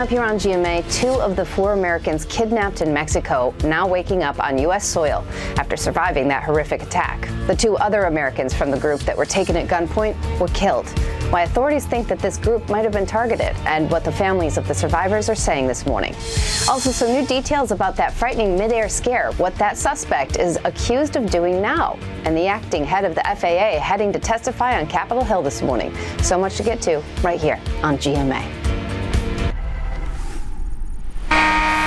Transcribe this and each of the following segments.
Up here on GMA, 2 of the 4 Americans kidnapped in Mexico now waking up on U.S. soil after surviving that horrific attack. The 2 other Americans from the group that were taken at gunpoint were killed. Why authorities think that this group might have been targeted and what the families of the survivors are saying this morning. Also, some new details about that frightening midair scare, what that suspect is accused of doing now, and the acting head of the FAA heading to testify on Capitol Hill this morning. So much to get to right here on GMA.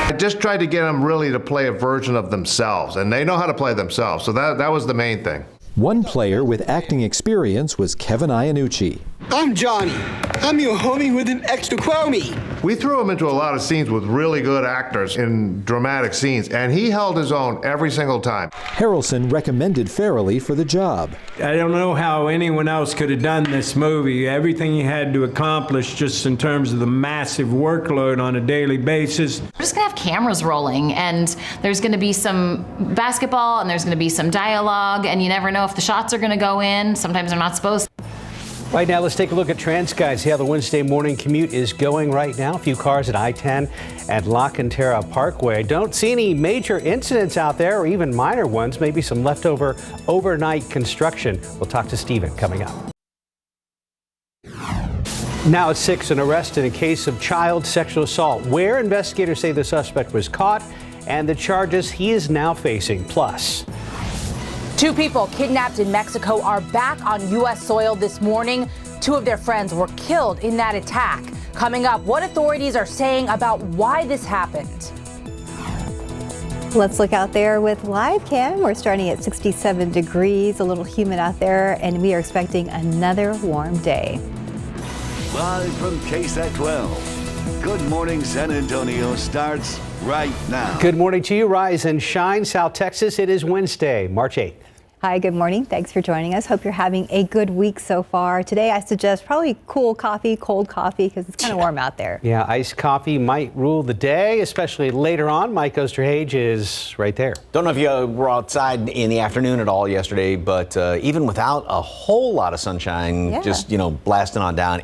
I just tried to get them really to play a version of themselves, and they know how to play themselves, so that was the main thing. One player with acting experience was Kevin Iannucci. I'm Johnny. I'm your homie with an extra chromie. We threw him into a lot of scenes with really good actors in dramatic scenes, and he held his own every single time. Harrelson recommended Farrelly for the job. I don't know how anyone else could have done this movie. Everything he had to accomplish just in terms of the massive workload on a daily basis. We're just gonna have cameras rolling, and there's gonna be some basketball, and there's gonna be some dialogue, and you never know if the shots are gonna go in. Sometimes they're not supposed to. Right now, let's take a look at TransGuide, see how the Wednesday morning commute is going right now. A few cars at I-10 and La Cantera Parkway. Don't see any major incidents out there, or even minor ones, maybe some leftover overnight construction. We'll talk to Stephen coming up. Now at 6, an arrest in a case of child sexual assault, where investigators say the suspect was caught and the charges he is now facing. Plus, 2 people kidnapped in Mexico are back on U.S. soil this morning. 2 of their friends were killed in that attack. Coming up, what authorities are saying about why this happened. Let's look out there with live cam. We're starting at 67 degrees, a little humid out there, and we are expecting another warm day. Live from KSAT 12. Good morning, San Antonio starts right now. Good morning to you. Rise and shine, South Texas. It is Wednesday, March 8th. Hi, good morning. Thanks for joining us. Hope you're having a good week so far. Today, I suggest probably cool coffee, cold coffee, because it's kind of warm out there. Yeah, iced coffee might rule the day, especially later on. Mike Osterhage is right there. Don't know if you were outside in the afternoon at all yesterday, but even without a whole lot of sunshine, just, blasting on down,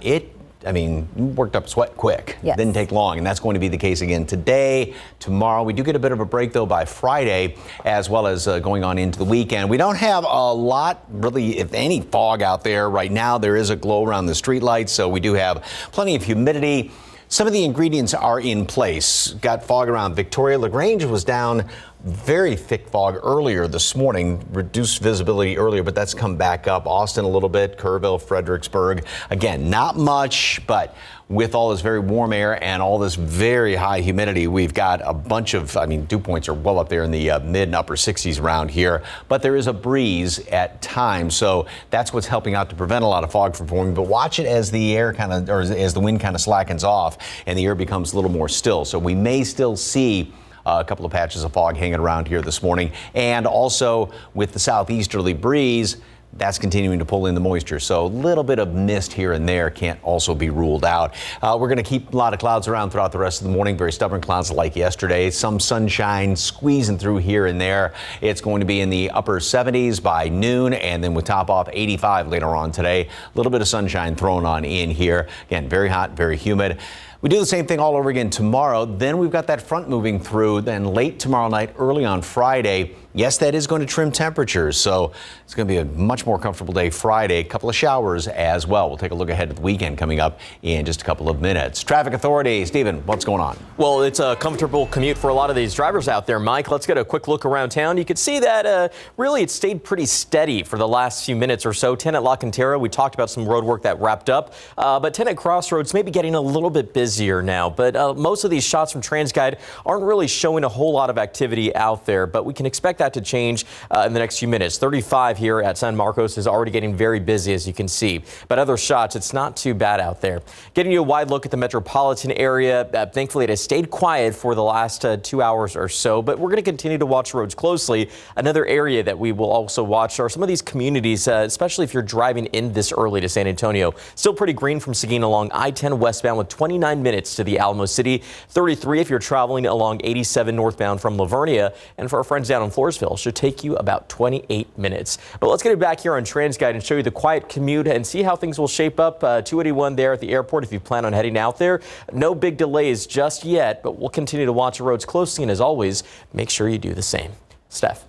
worked up sweat quick. Yes. Didn't take long, and that's going to be the case again today, tomorrow. We do get a bit of a break, though, by Friday, as well as going on into the weekend. We don't have a lot, really, if any, fog out there right now. There is a glow around the streetlights, so we do have plenty of humidity. Some of the ingredients are in place. Got fog around Victoria. LaGrange was down very thick fog earlier this morning, reduced visibility earlier, but that's come back up. Austin a little bit, Kerrville, Fredericksburg. Again, not much, but with all this very warm air and all this very high humidity, we've got a bunch of, dew points are well up there in the mid and upper 60s around here, but there is a breeze at times, so that's what's helping out to prevent a lot of fog from forming. But watch it as the air as the wind kind of slackens off and the air becomes a little more still. So we may still see a couple of patches of fog hanging around here this morning. And also with the southeasterly breeze, that's continuing to pull in the moisture. So a little bit of mist here and there can't also be ruled out. We're going to keep a lot of clouds around throughout the rest of the morning. Very stubborn clouds like yesterday. Some sunshine squeezing through here and there. It's going to be in the upper 70s by noon, and then we top off 85 later on today. A little bit of sunshine thrown on in here. Again, very hot, very humid. We do the same thing all over again tomorrow. Then we've got that front moving through. Then late tomorrow night, early on Friday. Yes, that is going to trim temperatures, so it's going to be a much more comfortable day Friday. A couple of showers as well. We'll take a look ahead at the weekend coming up in just a couple of minutes. Traffic Authority, Stephen, what's going on? Well, it's a comfortable commute for a lot of these drivers out there, Mike. Let's get a quick look around town. You can see that really it stayed pretty steady for the last few minutes or so. 10 at La Cantera, we talked about some road work that wrapped up, but 10 at Crossroads maybe getting a little bit busier now. But most of these shots from TransGuide aren't really showing a whole lot of activity out there, but we can expect that to change in the next few minutes. 35 here at San Marcos is already getting very busy, as you can see. But other shots, it's not too bad out there. Getting you a wide look at the metropolitan area. Thankfully, it has stayed quiet for the last 2 hours or so, but we're going to continue to watch roads closely. Another area that we will also watch are some of these communities, especially if you're driving in this early to San Antonio. Still pretty green from Seguin along I-10 westbound with 29 minutes to the Alamo City. 33 if you're traveling along 87 northbound from Livernia. And for our friends down in Florida, Mooresville. Should take you about 28 minutes. But let's get it back here on TransGuide and show you the quiet commute and see how things will shape up. 281 there at the airport if you plan on heading out there. No big delays just yet, but we'll continue to watch the roads closely, and as always, make sure you do the same. Steph.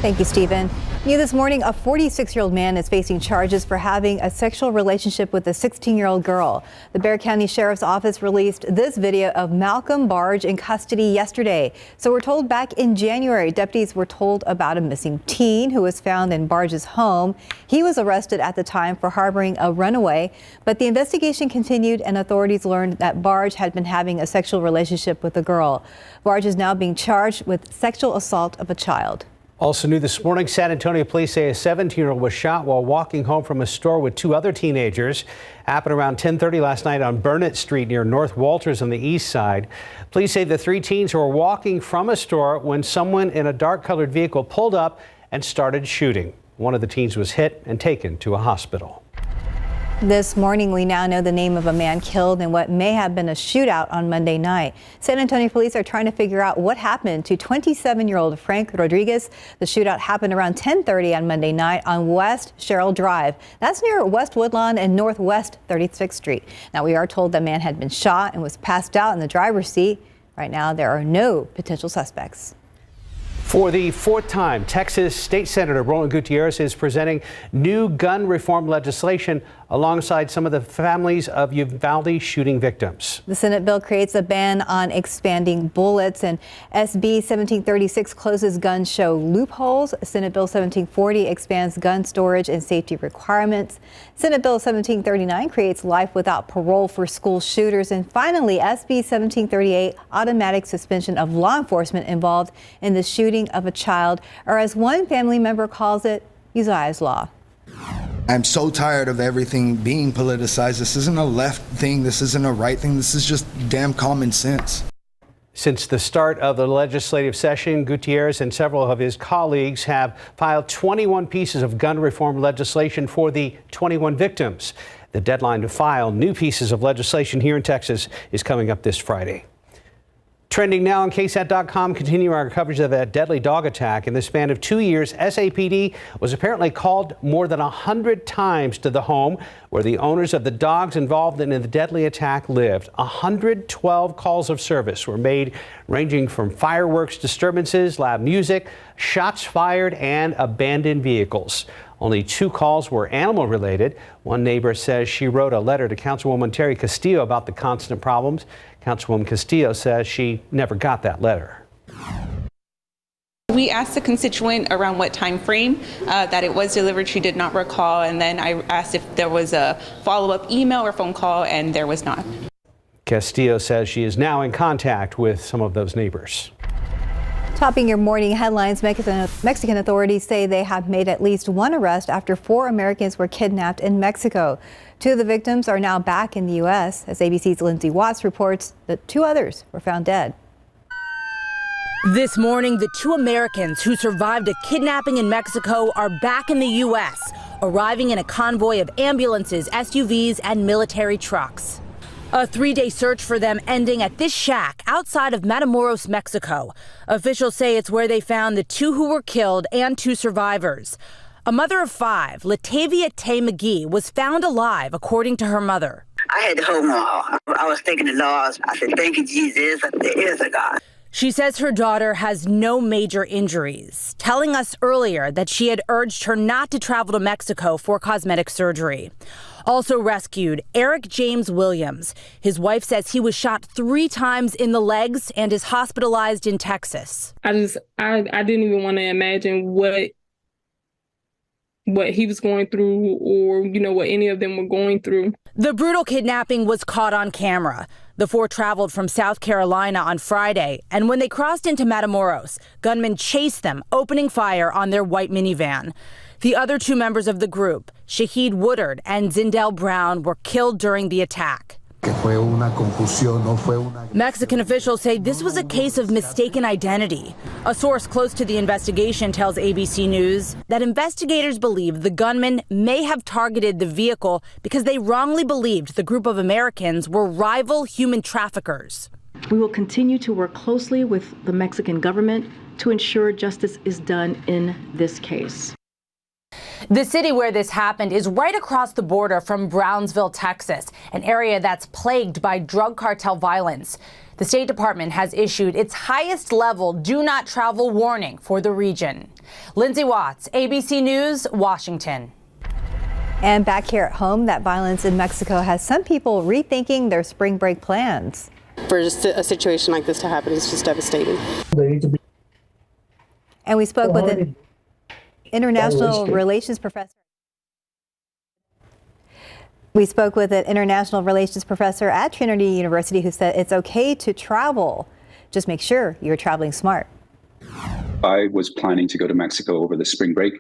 Thank you, Stephen. New this morning, a 46-year-old man is facing charges for having a sexual relationship with a 16-year-old girl. The Bexar County Sheriff's Office released this video of Malcolm Barge in custody yesterday. So we're told back in January, deputies were told about a missing teen who was found in Barge's home. He was arrested at the time for harboring a runaway, but the investigation continued and authorities learned that Barge had been having a sexual relationship with the girl. Barge is now being charged with sexual assault of a child. Also new this morning, San Antonio police say a 17-year-old was shot while walking home from a store with two other teenagers. Happened around 10:30 last night on Burnett Street near North Walters on the east side. Police say the three teens were walking from a store when someone in a dark-colored vehicle pulled up and started shooting. One of the teens was hit and taken to a hospital. This morning, we now know the name of a man killed in what may have been a shootout on Monday night. San Antonio police are trying to figure out what happened to 27-year-old Frank Rodriguez. The shootout happened around 10:30 on Monday night on West Sherrill Drive. That's near West Woodlawn and Northwest 36th Street. Now, we are told the man had been shot and was passed out in the driver's seat. Right now, there are no potential suspects. For the fourth time, Texas State Senator Roland Gutierrez is presenting new gun reform legislation alongside some of the families of Uvalde shooting victims. The Senate bill creates a ban on expanding bullets, and SB 1736 closes gun show loopholes. Senate Bill 1740 expands gun storage and safety requirements. Senate Bill 1739 creates life without parole for school shooters. And finally, SB 1738, automatic suspension of law enforcement involved in the shooting of a child, or as one family member calls it, Uzziah's Law. I'm so tired of everything being politicized. This isn't a left thing. This isn't a right thing. This is just damn common sense. Since the start of the legislative session, Gutierrez and several of his colleagues have filed 21 pieces of gun reform legislation for the 21 victims. The deadline to file new pieces of legislation here in Texas is coming up this Friday. Trending now on KSAT.com, continue our coverage of that deadly dog attack. In the span of 2 years, SAPD was apparently called more than 100 times to the home where the owners of the dogs involved in the deadly attack lived. 112 calls of service were made, ranging from fireworks disturbances, loud music, shots fired, and abandoned vehicles. Only 2 calls were animal related. One neighbor says she wrote a letter to Councilwoman Terry Castillo about the constant problems. Councilwoman Castillo says she never got that letter. We asked the constituent around what time frame that it was delivered. She did not recall, and then I asked if there was a follow-up email or phone call, and there was not. Castillo says she is now in contact with some of those neighbors. Topping your morning headlines, Mexican authorities say they have made at least one arrest after 4 Americans were kidnapped in Mexico. 2 of the victims are now back in the U.S. As ABC's Lindsay Watts reports that 2 others were found dead. This morning, the 2 Americans who survived a kidnapping in Mexico are back in the U.S., arriving in a convoy of ambulances, SUVs, and military trucks. A 3-day search for them ending at this shack outside of Matamoros, Mexico. Officials say it's where they found the 2 who were killed and 2 survivors. A mother of 5, Latavia Tay McGee, was found alive, according to her mother. I had to hold on. I was thinking the Lord. I said, thank you, Jesus. There is a God. She says her daughter has no major injuries, telling us earlier that she had urged her not to travel to Mexico for cosmetic surgery. Also rescued, Eric James Williams. His wife says he was shot 3 times in the legs and is hospitalized in Texas. I didn't even want to imagine what he was going through or, what any of them were going through. The brutal kidnapping was caught on camera. The 4 traveled from South Carolina on Friday, and when they crossed into Matamoros, gunmen chased them, opening fire on their white minivan. The other 2 members of the group, Shaheed Woodard and Zindell Brown, were killed during the attack. Mexican officials say this was a case of mistaken identity. A source close to the investigation tells ABC News that investigators believe the gunmen may have targeted the vehicle because they wrongly believed the group of Americans were rival human traffickers. We will continue to work closely with the Mexican government to ensure justice is done in this case. The city where this happened is right across the border from Brownsville, Texas, an area that's plagued by drug cartel violence. The State Department has issued its highest level do not travel warning for the region. Lindsay Watts, ABC News, Washington. And back here at home, that violence in Mexico has some people rethinking their spring break plans. For just a situation like this to happen is just devastating. And we spoke with an international relations professor. We spoke with an international relations professor at Trinity University who said it's okay to travel. Just make sure you're traveling smart. I was planning to go to Mexico over the spring break,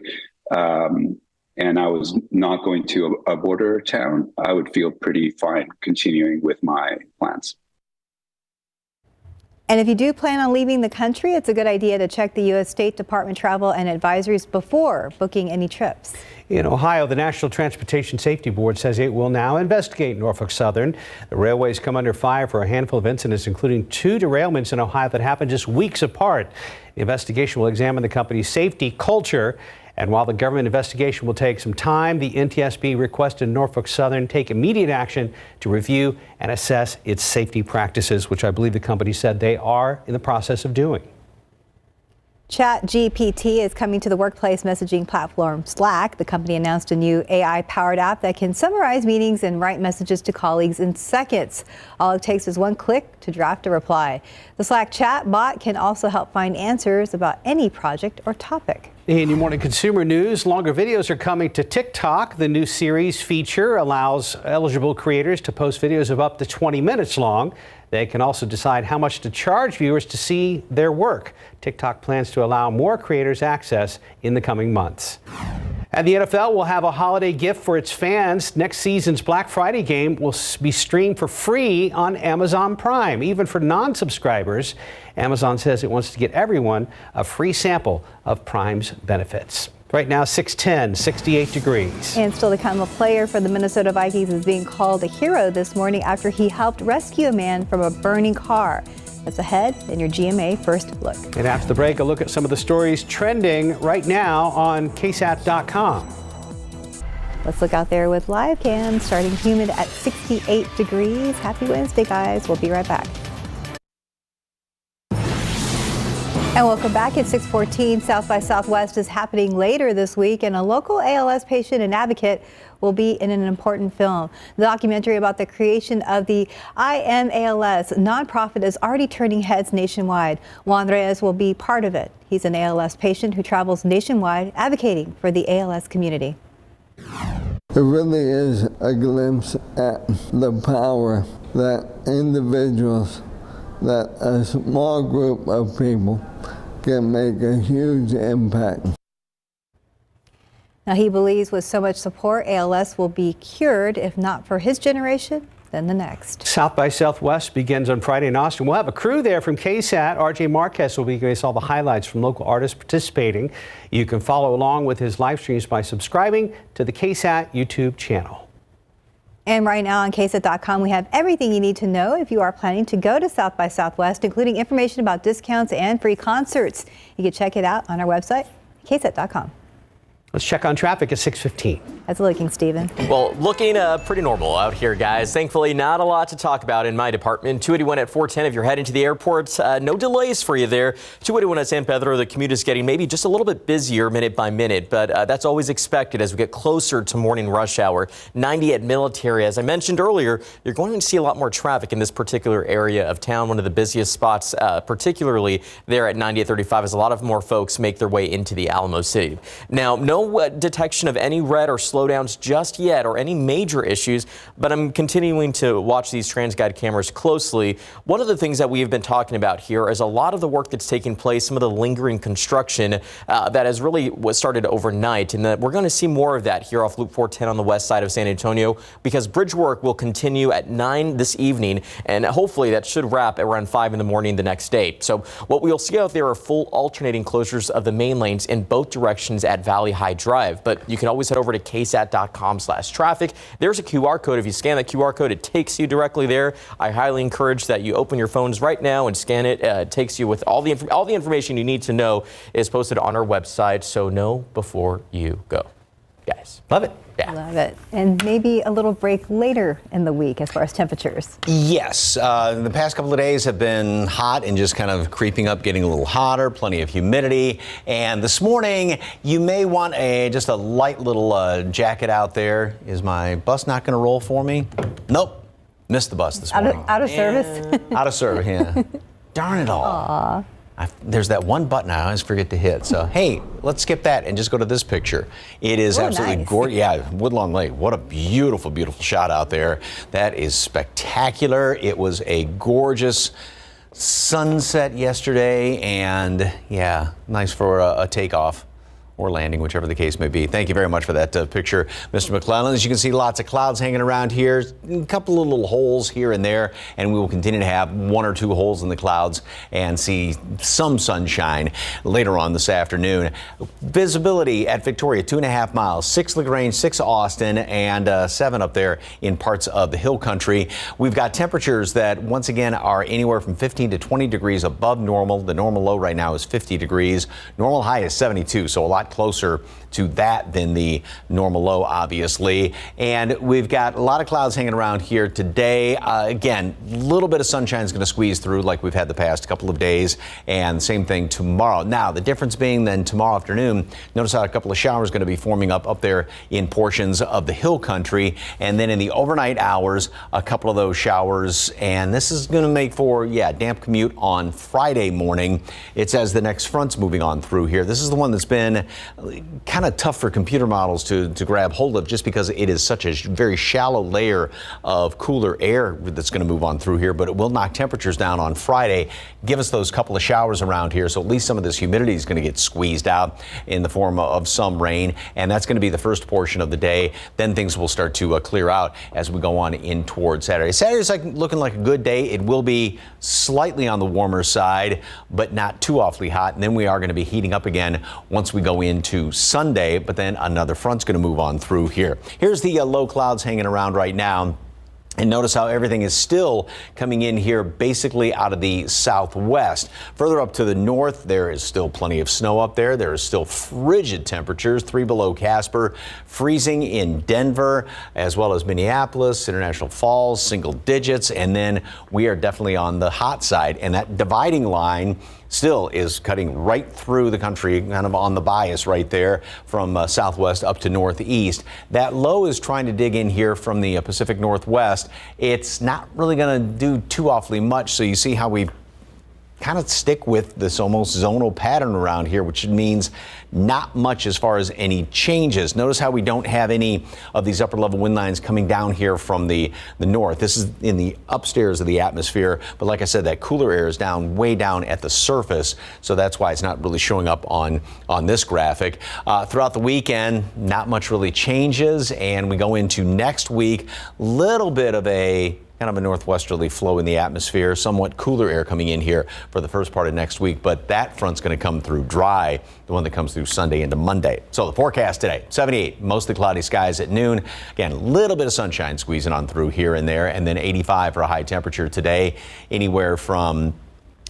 and I was not going to a border town. I would feel pretty fine continuing with my plans. And if you do plan on leaving the country, it's a good idea to check the U.S. State Department travel and advisories before booking any trips. In Ohio, the National Transportation Safety Board says it will now investigate Norfolk Southern. The railways come under fire for a handful of incidents, including 2 derailments in Ohio that happened just weeks apart. The investigation will examine the company's safety culture. And while the government investigation will take some time, the NTSB requested Norfolk Southern take immediate action to review and assess its safety practices, which I believe the company said they are in the process of doing. ChatGPT is coming to the workplace messaging platform Slack. The company announced a new AI-powered app that can summarize meetings and write messages to colleagues in seconds. All it takes is one click to draft a reply. The Slack chat bot can also help find answers about any project or topic. In your morning consumer news, longer videos are coming to TikTok. The new series feature allows eligible creators to post videos of up to 20 minutes long. They can also decide how much to charge viewers to see their work. TikTok plans to allow more creators access in the coming months. And the NFL will have a holiday gift for its fans. Next season's Black Friday game will be streamed for free on Amazon Prime, even for non-subscribers. Amazon says it wants to get everyone a free sample of Prime's benefits. Right now, 6:10, 68 degrees. And still to come, a player for the Minnesota Vikings is being called a hero this morning after he helped rescue a man from a burning car. That's ahead in your GMA First Look. And after the break, a look at some of the stories trending right now on KSAT.com. Let's look out there with live cam, starting humid at 68 degrees. Happy Wednesday, guys. We'll be right back. And welcome back at 6:14. South by Southwest is happening later this week, and a local ALS patient and advocate will be in an important film. The documentary about the creation of the I Am ALS nonprofit is already turning heads nationwide. Juan Reyes will be part of it. He's an ALS patient who travels nationwide advocating for the ALS community. It really is a glimpse at the power that individuals, that a small group of people can make a huge impact. Now, he believes with so much support, ALS will be cured, if not for his generation, then the next. South by Southwest begins on Friday in Austin. We'll have a crew there from KSAT. RJ Marquez will be giving us all the highlights from local artists participating. You can follow along with his live streams by subscribing to the KSAT YouTube channel. And right now on KSAT.com, we have everything you need to know if you are planning to go to South by Southwest, including information about discounts and free concerts. You can check it out on our website, KSAT.com. Let's check on traffic at 6:15. How's it looking, Steven? Well, looking pretty normal out here, guys. Thankfully, not a lot to talk about in my department. 281 at 410 if you're heading to the airport. No delays for you there. 281 at San Pedro, the commute is getting maybe just a little bit busier minute by minute, but that's always expected as we get closer to morning rush hour. 90 at Military. As I mentioned earlier, you're going to see a lot more traffic in this particular area of town. One of the busiest spots, particularly there at 90 at 35, as a lot of more folks make their way into the Alamo City. Now, no detection of any red or slowdowns just yet or any major issues, but I'm continuing to watch these TransGuide cameras closely. One of the things that we have been talking about here is a lot of the work that's taking place, some of the lingering construction that has really started overnight, and that we're going to see more of that here off Loop 410 on the west side of San Antonio, because bridge work will continue at 9 this evening, and hopefully that should wrap around 5 in the morning the next day. So what we'll see out there are full alternating closures of the main lanes in both directions at Valley High drive. But you can always head over to ksat.com/traffic. There's a QR code. If you scan that QR code, it takes you directly there. I highly encourage that you open your phones right now and scan it. It takes you with all the information you need to know is posted on our website. So know before you go. Guys, love it. Yeah. Love it. And maybe a little break later in the week as far as temperatures. Yes. The past couple of days have been hot and just kind of creeping up, getting a little hotter, plenty of humidity. And this morning, you may want just a light little jacket out there. Is my bus not going to roll for me? Nope. Missed the bus this morning. Out of service? Out of service, yeah. Darn it all. Aw. There's that one button I always forget to hit. So, hey, let's skip that and just go to this picture. It is absolutely gorgeous. Yeah, Woodlawn Lake. What a beautiful, beautiful shot out there. That is spectacular. It was a gorgeous sunset yesterday, and yeah, nice for a takeoff or landing, whichever the case may be. Thank you very much for that picture, Mr. McClellan. As you can see, lots of clouds hanging around here, a couple of little holes here and there, and we will continue to have 1 or 2 holes in the clouds and see some sunshine later on this afternoon. Visibility at Victoria, 2.5 miles, 6 LaGrange, 6 Austin, and 7 up there in parts of the hill country. We've got temperatures that once again are anywhere from 15 to 20 degrees above normal. The normal low right now is 50 degrees. Normal high is 72, so a lot closer to that than the normal low, obviously. And we've got a lot of clouds hanging around here today. Again, a little bit of sunshine is going to squeeze through like we've had the past couple of days, and same thing tomorrow. Now, the difference being then tomorrow afternoon, notice how a couple of showers are going to be forming up there in portions of the hill country, and then in the overnight hours, a couple of those showers, and this is going to make for, damp commute on Friday morning. It's as the next front's moving on through here. This is the one that's been kind of tough for computer models to grab hold of, just because it is such a very shallow layer of cooler air that's going to move on through here, but it will knock temperatures down on Friday, give us those couple of showers around here, so at least some of this humidity is going to get squeezed out in the form of some rain, and that's going to be the first portion of the day. Then things will start to clear out as we go on in towards Saturday. Saturday's looking like a good day. It will be slightly on the warmer side, but not too awfully hot, and then we are going to be heating up again once we go into Sunday, but then another front's going to move on through here. Here's the low clouds hanging around right now. And notice how everything is still coming in here basically out of the southwest. Further up to the north, there is still plenty of snow up there. There is still frigid temperatures, 3 below Casper, freezing in Denver, as well as Minneapolis, International Falls, single digits. And then we are definitely on the hot side. And that dividing line still is cutting right through the country, kind of on the bias right there from southwest up to northeast. That low is trying to dig in here from the Pacific Northwest. It's not really going to do too awfully much, so you see how we kind of stick with this almost zonal pattern around here, which means not much as far as any changes. Notice how we don't have any of these upper level wind lines coming down here from the north. This is in the upstairs of the atmosphere, but like I said, that cooler air is down way down at the surface, so that's why it's not really showing up on this graphic. Throughout the weekend, not much really changes, and we go into next week, little bit of a kind of a northwesterly flow in the atmosphere, somewhat cooler air coming in here for the first part of next week, but that front's going to come through dry, the one that comes through Sunday into Monday. So the forecast today, 78, mostly cloudy skies at noon. Again, a little bit of sunshine squeezing on through here and there, and then 85 for a high temperature today, anywhere from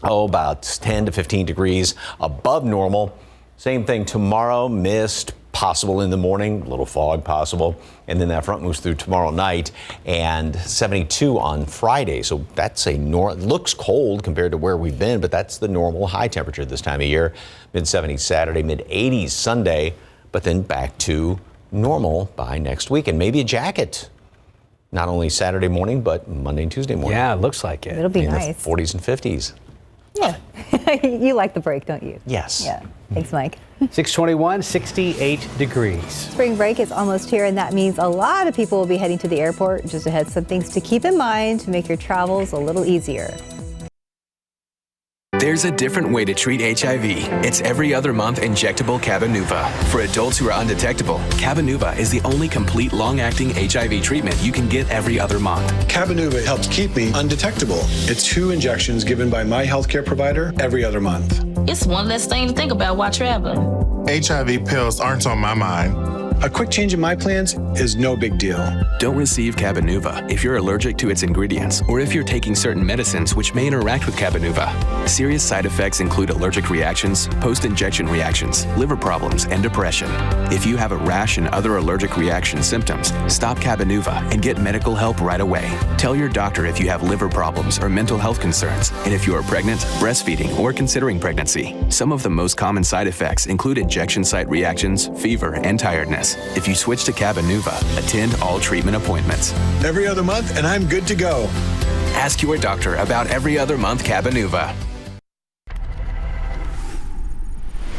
about 10 to 15 degrees above normal. Same thing tomorrow, mist possible in the morning, a little fog possible, and then that front moves through tomorrow night, and 72 on Friday. So that's looks cold compared to where we've been, but that's the normal high temperature this time of year. Mid-70s Saturday, mid-80s Sunday, but then back to normal by next week, and maybe a jacket. Not only Saturday morning, but Monday and Tuesday morning. Yeah, it looks like it. It'll be in nice. The 40s and 50s. Yeah. You like the break, don't you? Yes. Yeah. Thanks, Mike. 621, 68 degrees. Spring break is almost here, and that means a lot of people will be heading to the airport. Just ahead, some things to keep in mind to make your travels a little easier. There's a different way to treat HIV. It's every other month injectable Cabenuva. For adults who are undetectable, Cabenuva is the only complete long-acting HIV treatment you can get every other month. Cabenuva helps keep me undetectable. It's 2 injections given by my healthcare provider every other month. It's one less thing to think about while traveling. HIV pills aren't on my mind. A quick change in my plans is no big deal. Don't receive Cabenuva if you're allergic to its ingredients or if you're taking certain medicines which may interact with Cabenuva. Serious side effects include allergic reactions, post-injection reactions, liver problems, and depression. If you have a rash and other allergic reaction symptoms, stop Cabenuva and get medical help right away. Tell your doctor if you have liver problems or mental health concerns, and if you are pregnant, breastfeeding, or considering pregnancy. Some of the most common side effects include injection site reactions, fever, and tiredness. If you switch to Cabenuva, attend all treatment appointments. Every other month, and I'm good to go. Ask your doctor about every other month Cabenuva.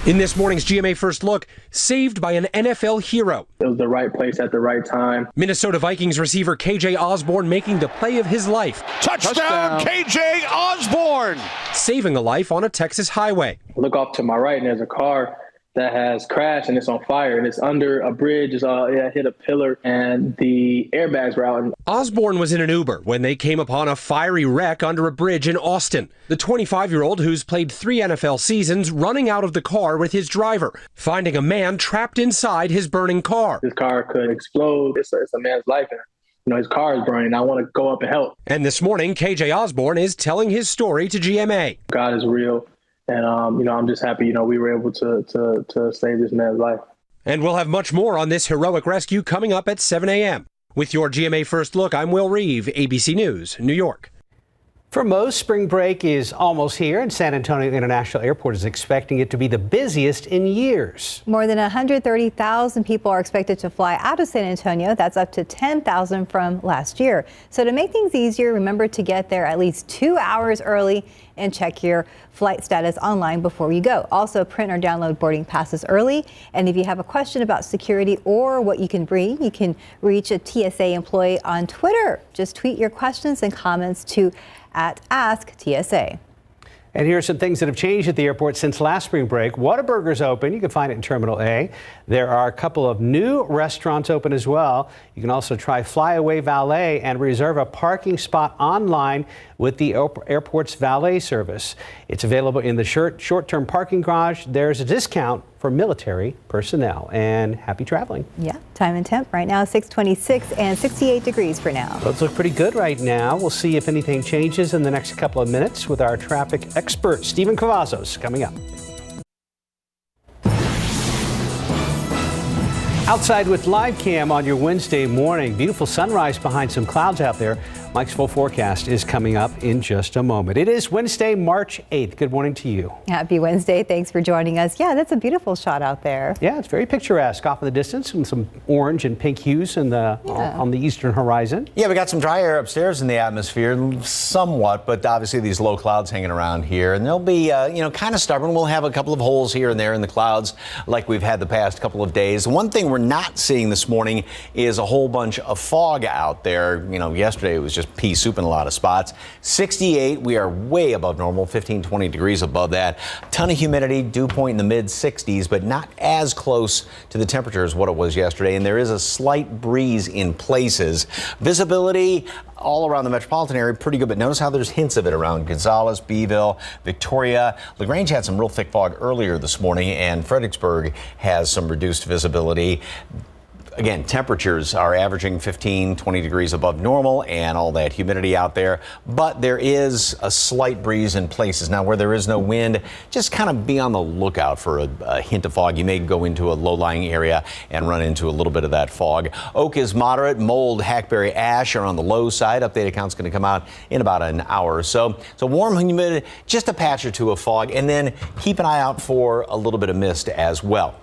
In this morning's GMA First Look, saved by an NFL hero. It was the right place at the right time. Minnesota Vikings receiver KJ Osborne making the play of his life. Touchdown, KJ Osborne! Saving a life on a Texas highway. Look off to my right, and there's a car that has crashed and it's on fire and it's under a bridge. It hit a pillar and the airbags were out. Osborne was in an Uber when they came upon a fiery wreck under a bridge in Austin. The 25-year-old, who's played 3 NFL seasons, running out of the car with his driver, finding a man trapped inside his burning car. His car could explode. It's a man's life. His car is burning. I want to go up and help. And this morning, KJ Osborne is telling his story to GMA. God is real. And, I'm just happy, we were able to save this man's life. And we'll have much more on this heroic rescue coming up at 7 a.m. With your GMA First Look, I'm Will Reeve, ABC News, New York. For most, spring break is almost here, and San Antonio International Airport is expecting it to be the busiest in years. More than 130,000 people are expected to fly out of San Antonio. That's up to 10,000 from last year. So to make things easier, remember to get there at least 2 hours early and check your flight status online before you go. Also, print or download boarding passes early. And if you have a question about security or what you can bring, you can reach a TSA employee on Twitter. Just tweet your questions and comments to @AskTSA. And here are some things that have changed at the airport since last spring break. Whataburger's open. You can find it in Terminal A. There are a couple of new restaurants open as well. You can also try Flyaway Valet and reserve a parking spot online with the airport's valet service. It's available in the short-term parking garage. There's a discount for military personnel. And happy traveling. Yeah, time and temp right now, 626 and 68 degrees for now. Roads look pretty good right now. We'll see if anything changes in the next couple of minutes with our traffic expert, Stephen Cavazos, coming up. Outside with live cam on your Wednesday morning. Beautiful sunrise behind some clouds out there. Mike's full forecast is coming up in just a moment. It is Wednesday, March 8th. Good morning to you. Happy Wednesday. Thanks for joining us. Yeah, that's a beautiful shot out there. Yeah, it's very picturesque off in the distance and some orange and pink hues on the eastern horizon. Yeah, we got some dry air upstairs in the atmosphere, somewhat, but obviously these low clouds hanging around here. And they'll be, kind of stubborn. We'll have a couple of holes here and there in the clouds like we've had the past couple of days. One thing we're not seeing this morning is a whole bunch of fog out there. Yesterday it was just pea soup in a lot of spots. 68, we are way above normal, 15, 20 degrees above that. Ton of humidity, dew point in the mid 60s, but not as close to the temperature as what it was yesterday. And there is a slight breeze in places. Visibility all around the metropolitan area, pretty good, but notice how there's hints of it around Gonzales, Beeville, Victoria. LaGrange had some real thick fog earlier this morning, and Fredericksburg has some reduced visibility. Again, temperatures are averaging 15, 20 degrees above normal and all that humidity out there. But there is a slight breeze in places. Now, where there is no wind, just kind of be on the lookout for a hint of fog. You may go into a low-lying area and run into a little bit of that fog. Oak is moderate. Mold, hackberry, ash are on the low side. Updated count's going to come out in about an hour or so. So warm, humid, just a patch or two of fog. And then keep an eye out for a little bit of mist as well.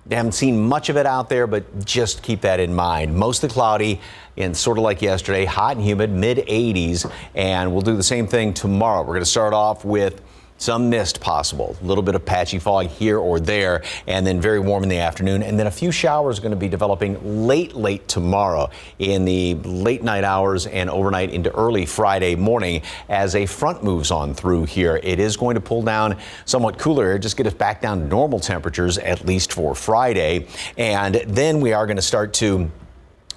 They haven't seen much of it out there, but just keep that in mind. Mostly cloudy and sort of like yesterday, hot and humid, mid 80s. And we'll do the same thing tomorrow. We're going to start off with some mist possible, a little bit of patchy fog here or there, and then very warm in the afternoon. And then a few showers going to be developing late tomorrow in the late night hours and overnight into early Friday morning as a front moves on through here. It is going to pull down somewhat cooler air, just get us back down to normal temperatures, at least for Friday. And then we are going to start to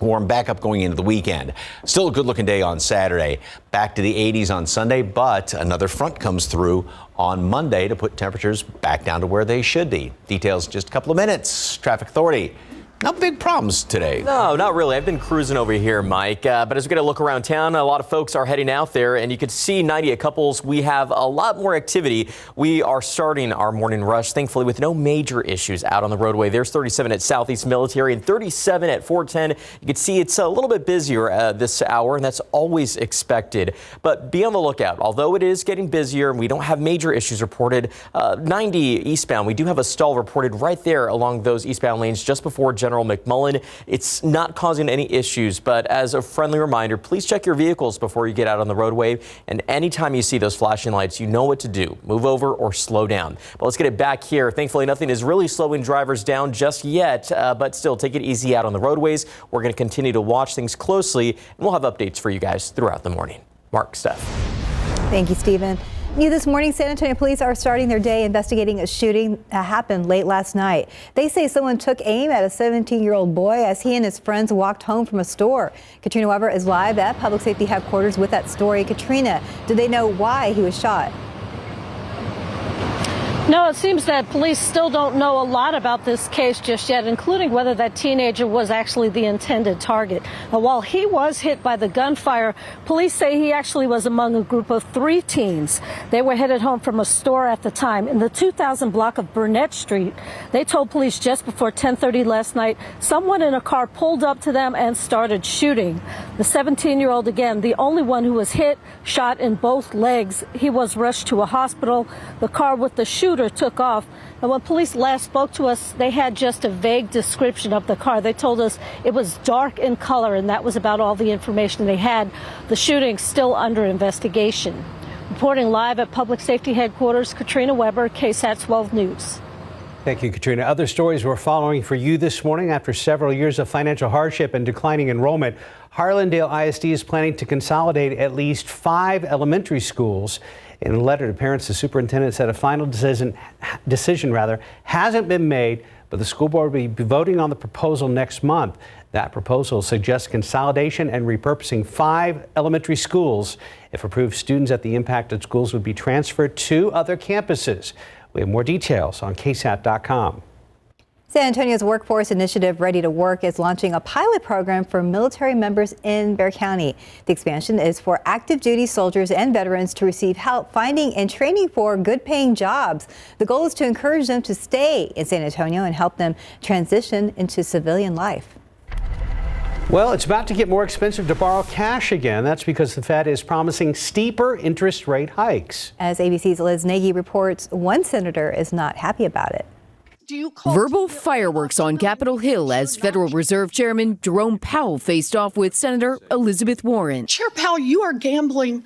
warm back up going into the weekend. Still a good looking day on Saturday. Back to the 80s on Sunday, but another front comes through on Monday to put temperatures back down to where they should be. Details in just a couple of minutes. Traffic Authority. No big problems today. No, not really. I've been cruising over here, Mike. But as we get a look around town, a lot of folks are heading out there, and you can see 98 couples. We have a lot more activity. We are starting our morning rush, thankfully, with no major issues out on the roadway. There's 37 at Southeast Military and 37 at 410. You can see it's a little bit busier this hour, and that's always expected. But be on the lookout. Although it is getting busier, and we don't have major issues reported. 90 eastbound, we do have a stall reported right there along those eastbound lanes just before General McMullen. It's not causing any issues, but as a friendly reminder, please check your vehicles before you get out on the roadway. And anytime you see those flashing lights, you know what to do. Move over or slow down. But let's get it back here. Thankfully, nothing is really slowing drivers down just yet, but still take it easy out on the roadways. We're going to continue to watch things closely, and we'll have updates for you guys throughout the morning. Mark, Steph. Thank you, Stephen. New this morning, San Antonio police are starting their day investigating a shooting that happened late last night. They say someone took aim at a 17-year-old boy as he and his friends walked home from a store. Katrina Weber is live at Public Safety Headquarters with that story. Katrina, do they know why he was shot? No, it seems that police still don't know a lot about this case just yet, including whether that teenager was actually the intended target. Now, while he was hit by the gunfire, police say he actually was among a group of 3 teens. They were headed home from a store at the time in the 2000 block of Burnett Street. They told police just before 10:30 last night, someone in a car pulled up to them and started shooting. The 17-year-old, again, the only one who was hit, shot in both legs. He was rushed to a hospital. The car with the shooter took off. And when police last spoke to us, they had just a vague description of the car. They told us it was dark in color, and that was about all the information they had. The shooting still under investigation. Reporting live at Public Safety Headquarters, Katrina Weber, KSAT 12 News. Thank you, Katrina. Other stories we're following for you this morning. After several years of financial hardship and declining enrollment, Harlandale ISD is planning to consolidate at least 5 elementary schools. In a letter to parents, the superintendent said a final decision hasn't been made, but the school board will be voting on the proposal next month. That proposal suggests consolidation and repurposing 5 elementary schools. If approved, students at the impacted schools would be transferred to other campuses. We have more details on KSAT.com. San Antonio's Workforce Initiative Ready to Work is launching a pilot program for military members in Bexar County. The expansion is for active duty soldiers and veterans to receive help finding and training for good-paying jobs. The goal is to encourage them to stay in San Antonio and help them transition into civilian life. Well, it's about to get more expensive to borrow cash again. That's because the Fed is promising steeper interest rate hikes. As ABC's Liz Nagy reports, one senator is not happy about it. Verbal fireworks on Capitol Hill as Federal Reserve Chairman Jerome Powell faced off with Senator Elizabeth Warren. Chair Powell, you are gambling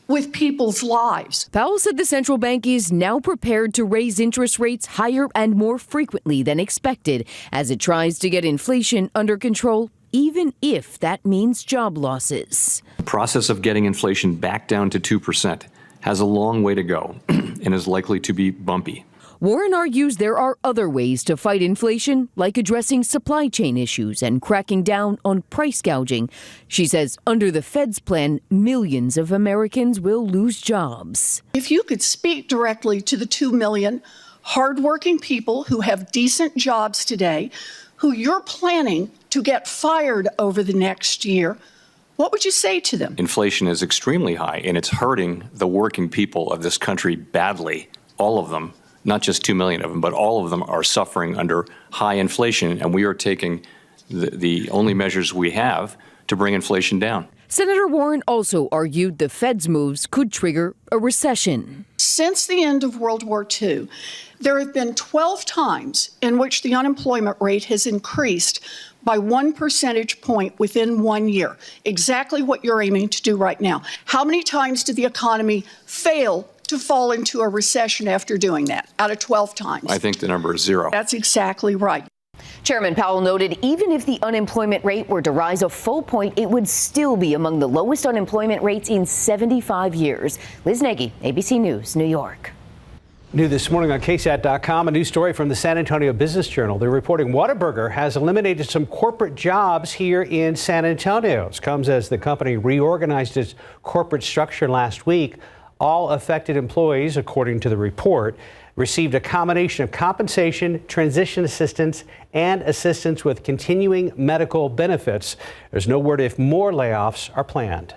with people's lives. Powell said the central bank is now prepared to raise interest rates higher and more frequently than expected as it tries to get inflation under control, even if that means job losses. The process of getting inflation back down to 2% has a long way to go and is likely to be bumpy. Warren argues there are other ways to fight inflation, like addressing supply chain issues and cracking down on price gouging. She says under the Fed's plan, millions of Americans will lose jobs. If you could speak directly to the 2 million hardworking people who have decent jobs today, who you're planning to get fired over the next year, what would you say to them? Inflation is extremely high, and it's hurting the working people of this country badly, all of them. Not just 2 million of them, but all of them are suffering under high inflation, and we are taking the only measures we have to bring inflation down. Senator Warren also argued the Fed's moves could trigger a recession. Since the end of World War II, there have been 12 times in which the unemployment rate has increased by 1 percentage point within 1 year. Exactly what you're aiming to do right now. How many times did the economy fail to fall into a recession after doing that? Out of 12 times. I think the number is 0. That's exactly right. Chairman Powell noted even if the unemployment rate were to rise a full point, it would still be among the lowest unemployment rates in 75 years. Liz Nagy, ABC News, New York. New this morning on KSAT.com, a new story from the San Antonio Business Journal. They're reporting Whataburger has eliminated some corporate jobs here in San Antonio. This comes as the company reorganized its corporate structure last week. All affected employees, according to the report, received a combination of compensation, transition assistance, and assistance with continuing medical benefits. There's no word if more layoffs are planned.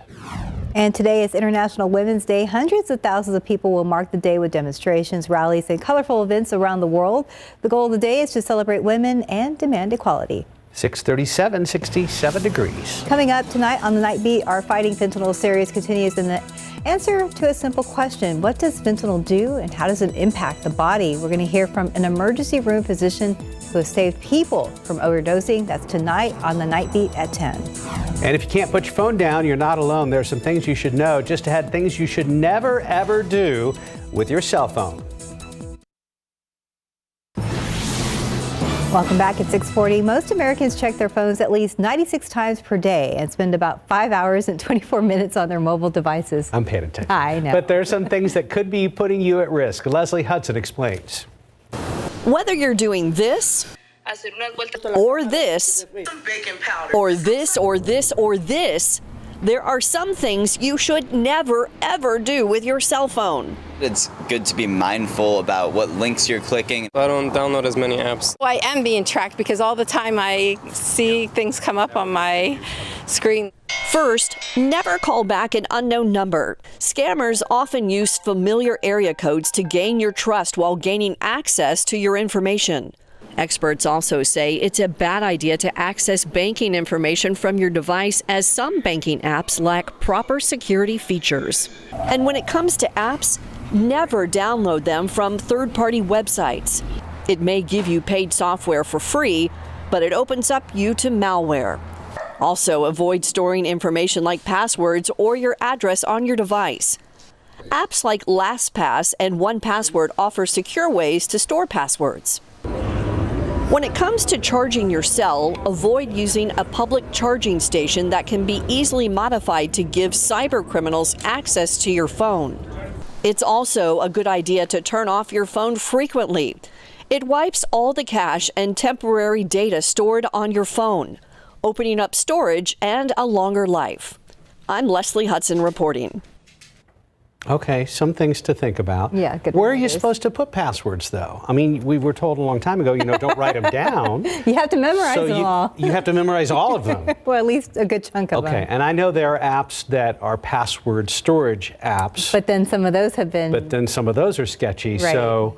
And today is International Women's Day. Hundreds of thousands of people will mark the day with demonstrations, rallies, and colorful events around the world. The goal of the day is to celebrate women and demand equality. 637, 67 degrees. Coming up tonight on the Night Beat, our Fighting Fentanyl series continues in the answer to a simple question. What does fentanyl do and how does it impact the body? We're going to hear from an emergency room physician who has saved people from overdosing. That's tonight on the Night Beat at 10. And if you can't put your phone down, you're not alone. There's some things you should know. Just ahead, things you should never, ever do with your cell phone. Welcome back at 6:40. Most Americans check their phones at least 96 times per day and spend about 5 hours and 24 minutes on their mobile devices. I'm paying attention. I know. But there's some things that could be putting you at risk. Leslie Hudson explains. Whether you're doing this, or this, or this, or this, or this, there are some things you should never, ever do with your cell phone. It's good to be mindful about what links you're clicking. I don't download as many apps. Well, I am being tracked because all the time I see things come up on my screen. First, never call back an unknown number. Scammers often use familiar area codes to gain your trust while gaining access to your information. Experts also say it's a bad idea to access banking information from your device, as some banking apps lack proper security features. And when it comes to apps, never download them from third-party websites. It may give you paid software for free, but it opens up you to malware. Also, avoid storing information like passwords or your address on your device. Apps like LastPass and 1Password offer secure ways to store passwords. When it comes to charging your cell, avoid using a public charging station that can be easily modified to give cyber criminals access to your phone. It's also a good idea to turn off your phone frequently. It wipes all the cache and temporary data stored on your phone, opening up storage and a longer life. I'm Leslie Hudson reporting. Okay, some things to think about. Yeah, good. Where are you supposed to put passwords, though? I mean, we were told a long time ago, don't write them down. You have to memorize them all. You have to memorize all of them. Well, at least a good chunk of them. Okay, and I know there are apps that are password storage apps. But then some of those have been. But then some of those are sketchy, right. So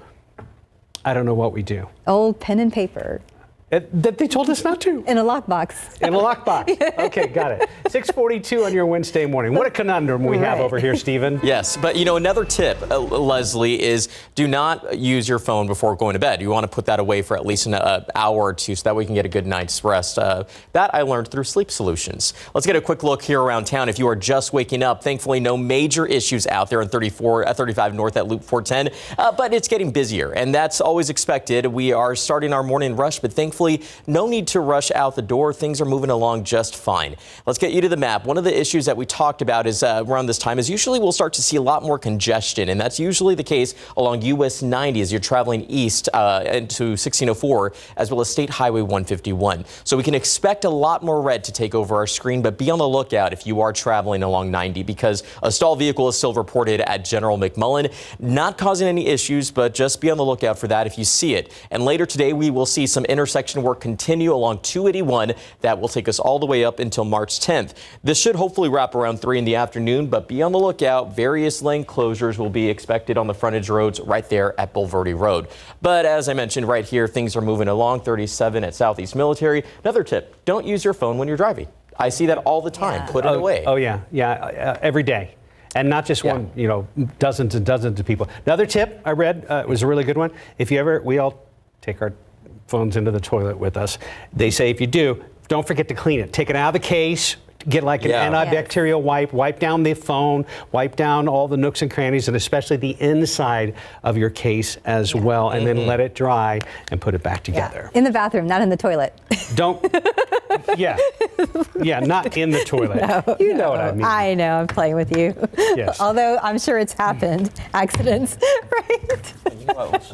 I don't know what we do. Old pen and paper. That they told us not to. In a lockbox. In a lockbox. Okay, got it. 6:42 on your Wednesday morning. What a conundrum we have over here, Stephen. Yes, but another tip, Leslie, is do not use your phone before going to bed. You want to put that away for at least an hour or two so that we can get a good night's rest. That I learned through Sleep Solutions. Let's get a quick look here around town. If you are just waking up, thankfully no major issues out there on 35 North at Loop 410, but it's getting busier, and that's always expected. We are starting our morning rush, but thankfully no need to rush out the door. Things are moving along just fine. Let's get you to the map. One of the issues that we talked about is around this time is usually we'll start to see a lot more congestion, and that's usually the case along US 90 as you're traveling east into 1604 as well as State Highway 151. So we can expect a lot more red to take over our screen, but be on the lookout if you are traveling along 90 because a stalled vehicle is still reported at General McMullen. Not causing any issues, but just be on the lookout for that if you see it. And later today we will see some intersection work continue along 281 that will take us all the way up until March 10th. This should hopefully wrap around 3 in the afternoon, but be on the lookout. Various lane closures will be expected on the frontage roads right there at Bulverde Road. But as I mentioned right here, things are moving along. 37 at Southeast Military. Another tip, don't use your phone when you're driving. I see that all the time. Put it away. Oh, yeah, every day. And not just one, dozens and dozens of people. Another tip I read, it was a really good one. We all take our phones into the toilet with us. They say if you do, don't forget to clean it. Take it out of the case, get like an antibacterial wipe down the phone, wipe down all the nooks and crannies, and especially the inside of your case as well, and then let it dry and put it back together. In the bathroom, not in the toilet. Don't, not in the toilet. No, you know what I mean. I know, I'm playing with you. Yes. Although I'm sure it's happened, accidents, right?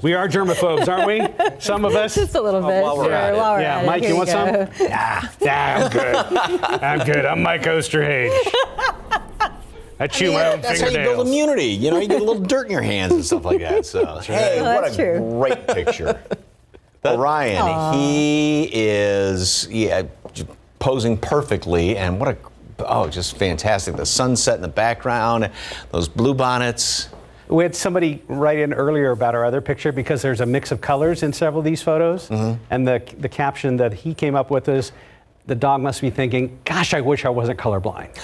We are germaphobes, aren't we? Some of us. Just a little bit. While we're at it. Mike, you want some? I'm good. I'm good. I'm Mike Osterhage. I chew my own That's fingernails. how you build immunity. You know, you get a little dirt in your hands and stuff like that. So, hey, what a great picture. Orion, he is posing perfectly, and what a, just fantastic. The sunset in the background, those blue bonnets. We had somebody write in earlier about our other picture because there's a mix of colors in several of these photos. And the caption that he came up with is, the dog must be thinking, gosh, I wish I wasn't colorblind.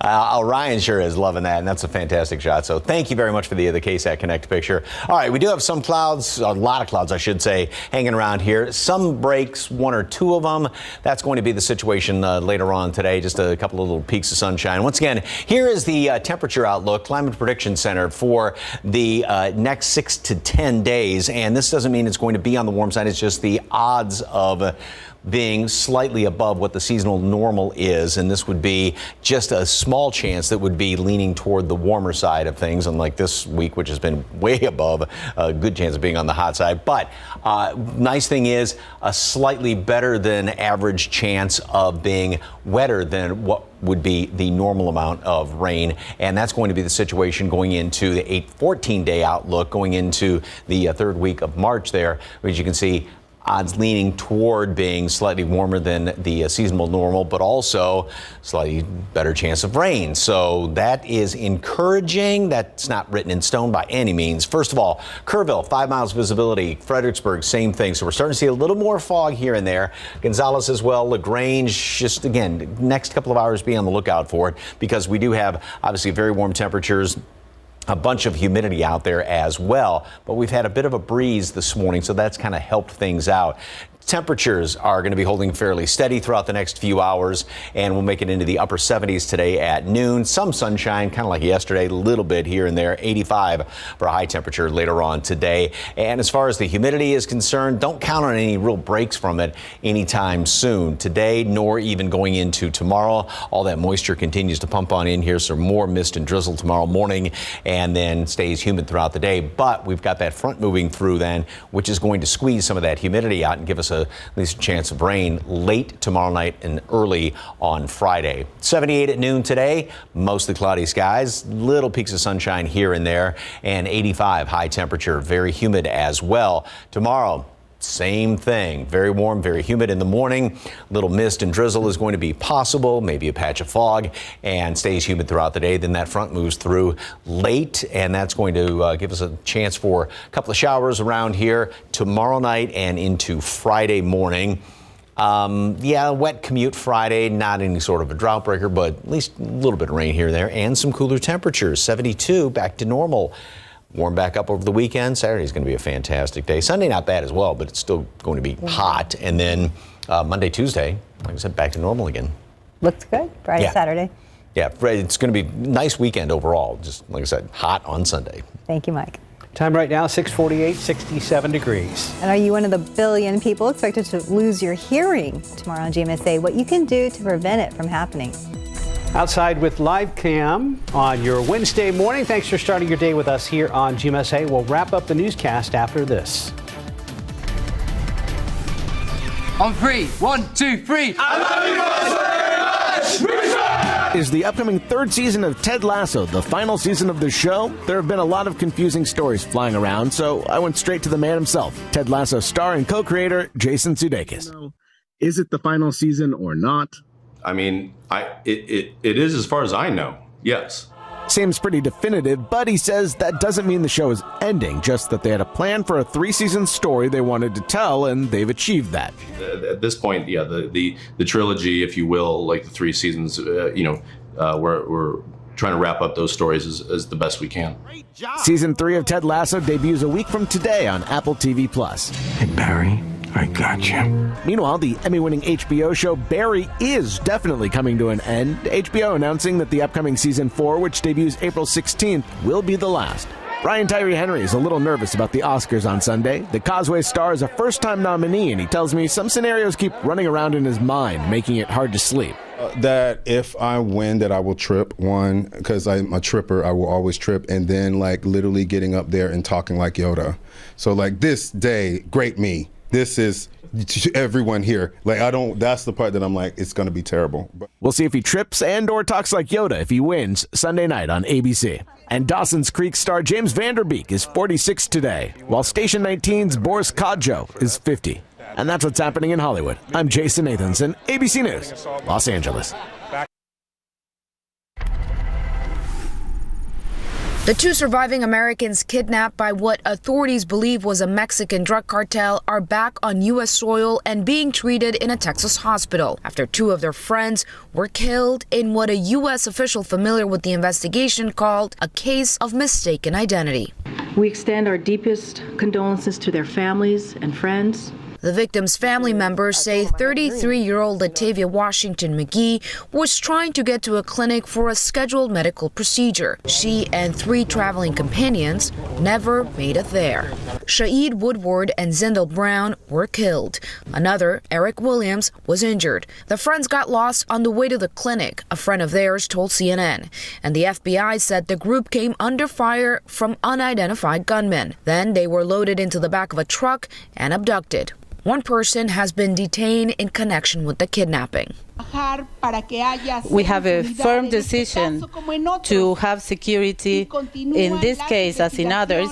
Ryan sure is loving that, and that's a fantastic shot. So thank you very much for the KSAT Connect picture. All right, we do have some clouds, a lot of clouds, I should say, hanging around here. Some breaks, one or two of them. That's going to be the situation later on today, just a couple of little peaks of sunshine. Once again, here is the temperature outlook, Climate Prediction Center, for the next 6 to 10 days. And this doesn't mean it's going to be on the warm side. It's just the odds of being slightly above what the seasonal normal is, and this would be just a small chance that would be leaning toward the warmer side of things, unlike this week, which has been way above, a good chance of being on the hot side. But nice thing is a slightly better than average chance of being wetter than what would be the normal amount of rain, and that's going to be the situation going into the 14-day outlook, going into the third week of March there, as you can see, odds leaning toward being slightly warmer than the seasonal normal, but also slightly better chance of rain. So that is encouraging. That's not written in stone by any means. First of all, Kerrville, 5 miles visibility. Fredericksburg, same thing. So we're starting to see a little more fog here and there. Gonzales as well. LaGrange, just again, next couple of hours, be on the lookout for it, because we do have obviously very warm temperatures, a bunch of humidity out there as well, but we've had a bit of a breeze this morning, so that's kind of helped things out. Temperatures are going to be holding fairly steady throughout the next few hours, and we'll make it into the upper 70s today at noon. Some sunshine, kind of like yesterday, a little bit here and there. 85 for a high temperature later on today. And as far as the humidity is concerned, don't count on any real breaks from it anytime soon today, nor even going into tomorrow. All that moisture continues to pump on in here, so more mist and drizzle tomorrow morning, and then stays humid throughout the day. But we've got that front moving through then, which is going to squeeze some of that humidity out and give us at least a chance of rain late tomorrow night and early on Friday. 78 at noon today, mostly cloudy skies, little peaks of sunshine here and there, and 85 high temperature, very humid as well. Tomorrow, same thing, very warm, very humid in the morning. Little mist and drizzle is going to be possible, maybe a patch of fog, and stays humid throughout the day. Then that front moves through late, and that's going to give us a chance for a couple of showers around here tomorrow night and into Friday morning. Wet commute Friday, not any sort of a drought breaker, but at least a little bit of rain here and there, and some cooler temperatures. 72 back to normal. Warm back up over the weekend. Saturday's going to be a fantastic day. Sunday not bad as well, but it's still going to be hot. And then Monday, Tuesday, like I said, back to normal again. Looks good. Friday, Saturday. Yeah, it's going to be a nice weekend overall. Just like I said, hot on Sunday. Thank you, Mike. Time right now, 6:48, 67 degrees. And are you one of the billion people expected to lose your hearing tomorrow on GMSA? What you can do to prevent it from happening. Outside with Live Cam on your Wednesday morning. Thanks for starting your day with us here on GMSA. We'll wrap up the newscast after this. On 3, 1, 2, 3. I love you guys very much. Is the upcoming third season of Ted Lasso the final season of the show? There have been a lot of confusing stories flying around, so I went straight to the man himself, Ted Lasso star and co-creator Jason Sudeikis. Is it the final season or not? I mean, it is as far as I know, yes. Seems pretty definitive, but he says that doesn't mean the show is ending, just that they had a plan for a 3-season story they wanted to tell, and they've achieved that. At this point, yeah, the trilogy, if you will, like the 3 seasons, we're trying to wrap up those stories as the best we can. Season 3 of Ted Lasso debuts a week from today on Apple TV+. Hey, Barry. I got you. Meanwhile, the Emmy-winning HBO show Barry is definitely coming to an end. HBO announcing that the upcoming season 4, which debuts April 16th, will be the last. Brian Tyree Henry is a little nervous about the Oscars on Sunday. The Causeway star is a first-time nominee, and he tells me some scenarios keep running around in his mind, making it hard to sleep. That if I win, that I will trip. One, because I'm a tripper, I will always trip. And then, like, literally getting up there and talking like Yoda. So, like, this day, great me. This is everyone here. Like, that's the part that I'm like, it's going to be terrible. We'll see if he trips and or talks like Yoda if he wins Sunday night on ABC. And Dawson's Creek star James Vanderbeek is 46 today, while Station 19's Boris Kodjoe is 50. And that's what's happening in Hollywood. I'm Jason Nathanson, ABC News, Los Angeles. The two surviving Americans kidnapped by what authorities believe was a Mexican drug cartel are back on U.S. soil and being treated in a Texas hospital after two of their friends were killed in what a U.S. official familiar with the investigation called a case of mistaken identity. We extend our deepest condolences to their families and friends. The victims' family members say 33-year-old Latavia Washington McGee was trying to get to a clinic for a scheduled medical procedure. She and three traveling companions never made it there. Shaeed Woodward and Zindel Brown were killed. Another, Eric Williams, was injured. The friends got lost on the way to the clinic, a friend of theirs told CNN. And the FBI said the group came under fire from unidentified gunmen. Then they were loaded into the back of a truck and abducted. One person has been detained in connection with the kidnapping. We have a firm decision to have security in this case as in others,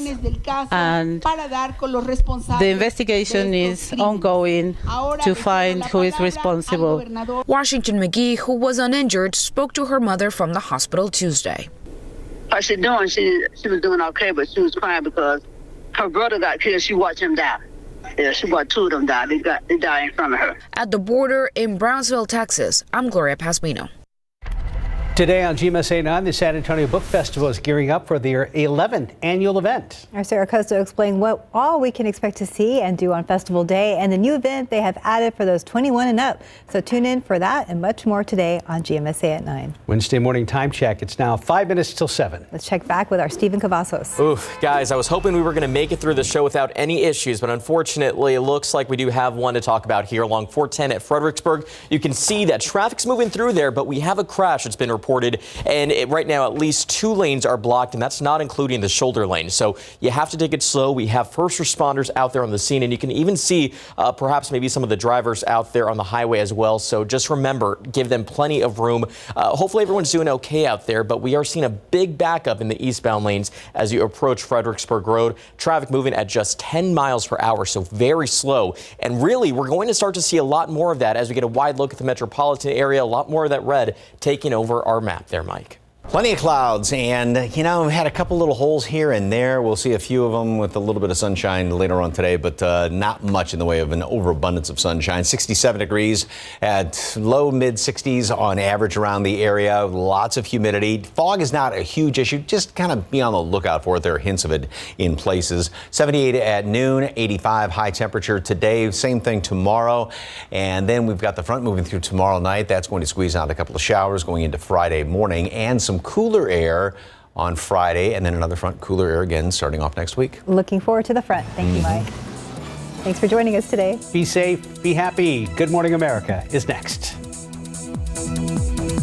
and the investigation is ongoing to find who is responsible. Washington McGee, who was uninjured, spoke to her mother from the hospital Tuesday. How's she doing? She was doing okay, but she was crying because her brother got killed. She watched him die. Yeah, she got two of them died. They died in front of her. At the border in Brownsville, Texas, I'm Gloria Pasmino. Today on GMS 9, the San Antonio Book Festival is gearing up for their 11th annual event. Our Sarah Costa explained what all we can expect to see and do on Festival Day and the new event they have added for those 21 and up. So tune in for that and much more today on GMSA at 9. Wednesday morning time check. It's now 5 minutes till 7. Let's check back with our Stephen Cavazos. Oof, guys, I was hoping we were going to make it through the show without any issues, but unfortunately, it looks like we do have one to talk about here along 410 at Fredericksburg. You can see that traffic's moving through there, but we have a crash that's been reported. And right now, at least 2 lanes are blocked, and that's not including the shoulder lane. So you have to take it slow. We have first responders out there on the scene, and you can even see perhaps maybe some of the drivers out there on the highway as well. So just remember, give them plenty of room. Hopefully everyone's doing okay out there, but we are seeing a big backup in the eastbound lanes as you approach Fredericksburg Road. Traffic moving at just 10 miles per hour, so very slow. And really, we're going to start to see a lot more of that as we get a wide look at the metropolitan area, a lot more of that red taking over our map there, Mike. Plenty of clouds, and, we had a couple little holes here and there. We'll see a few of them with a little bit of sunshine later on today, but not much in the way of an overabundance of sunshine. 67 degrees at low mid 60s on average around the area. Lots of humidity. Fog is not a huge issue. Just kind of be on the lookout for it. There are hints of it in places. 78 at noon, 85 high temperature today. Same thing tomorrow. And then we've got the front moving through tomorrow night. That's going to squeeze out a couple of showers going into Friday morning, and some cooler air on Friday, and then another front, cooler air again starting off next week. Looking forward to the front. Thank you, Mike. Thanks for joining us today. Be safe, be happy. Good Morning America is next.